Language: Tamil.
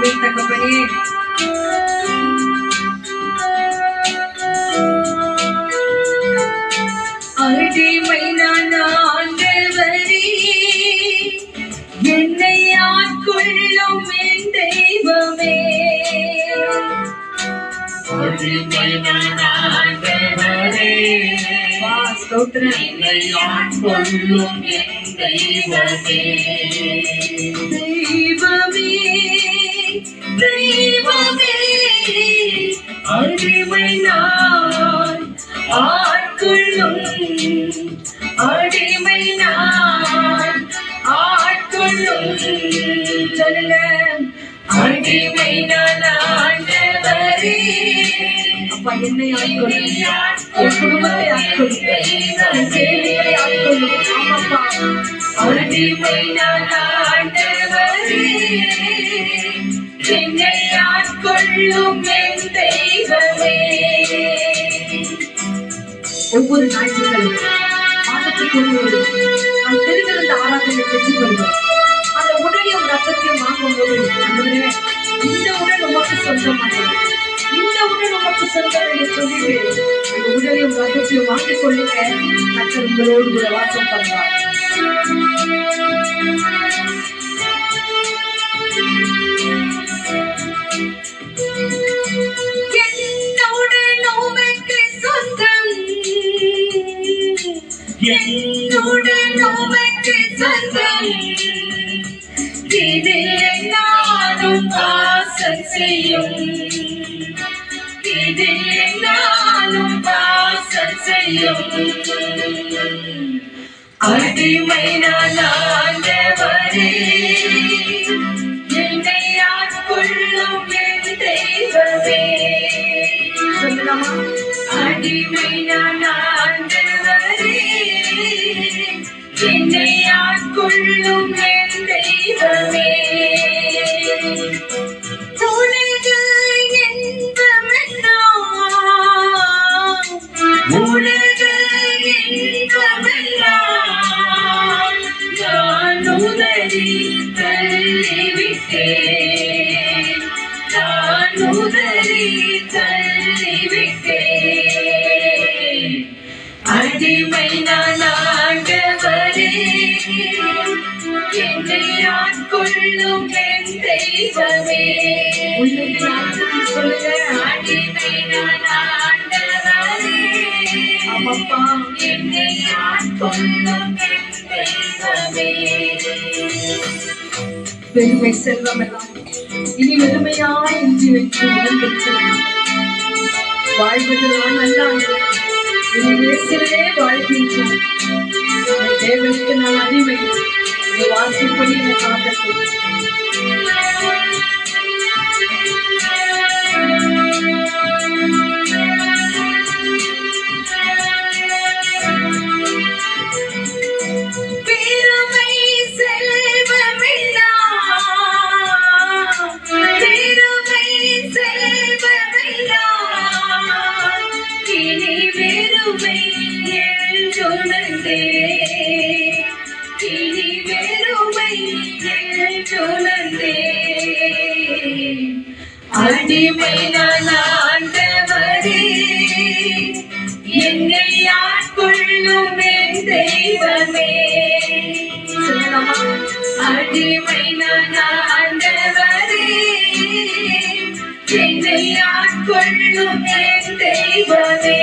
அன்பின் தகப்பனே, அடிமை நான் ஆண்டவரே, என்னை ஆட்கொள்ளும் என் தெய்வமே. அடிமை நான் ஆண்டவரே, என்னை ஆட்கொள்ளும் என் தெய்வமே. தெய்வமே தெய்வமே, அடிமை நான் ஆட்கொள்ளும், அடிமை நான் ஆட்கொள்ளும். சொல்லுங்க, அடிமை நான் ஆண்டவரே. அப்பா, என்னை ஆட்கொள்ளும், என் குடும்பத்தை ஆட்கொள்ளும், என் சேவைகளை ஆட்கொள்ளும். ஆமாப்பா, அடிமை நான் ஆண்டவரே, என்னை ஆட்கொள்ளும் என் தெய்வமே. ஒவ்வொரு ஞாயிற்றுக்கிழமை மாதத்துக்கு ஒரு நான் திருவிருந்த ஆராதனை பெற்றுக் கொள்வோம். அந்த உடலையும் ரத்தத்தையும் வாங்கும்போது, இந்த உடல் உமக்கு சொந்தமானது, இந்த உடல் உமக்கு சொந்தம் என்று சொல்லிட்டு அந்த உடலையும் ரத்தத்தையும் வாங்கிக் கொள்ளுங்க. கர்த்தர் உங்களோடு கூட வாசம் பண்ணுவார். என்னுடன் உமக்கு சொந்தம், இதில் நானும் வாசம் செய்யும், இதில் நானும் வாசம் செய்யும். அடிமை நான் ஆண்டவரே, என்னை ஆட்கொள்ளும் என் தெய்வமே. சொல்லலாமா? அடிமை நான் ஆண்டவரே, என்னை ஆட்கொள்ளும் என் தெய்வமே. உலக இன்பமெல்லாம், உலக இன்பமெல்லாம் நான் உதறி தள்ளிவிட்டேன், நான் உதறி தள்ளிவிட்டேன். அடிமை நான் ஆண்டவரே, என்னை ஆட்கொள்ளும் என் தெய்வமே. சொல்லுங்க, அடிமை நான் ஆண்டவரே, ஆமாப்பா, என்னை ஆட்கொள்ளும் என் தெய்வமே. பெருமை செல்வம் எல்லாம் இனி வெறுமையாய் இன்றி வைத்து உடல் பெற்றேன். வாழ்வதுதான் நல்லாங்க, இனி நேசிலே வாழ்கின்றேன். தேவனுக்கு நான் அடிமை, வாசிப்படி என காத்தேன். அடிமை நான் ஆண்டவரே, என்னை ஆட்கொள்ளும் என் தெய்வமே. அடிமை நான் ஆண்டவரே, என்னை ஆட்கொள்ளும் என் தெய்வமே.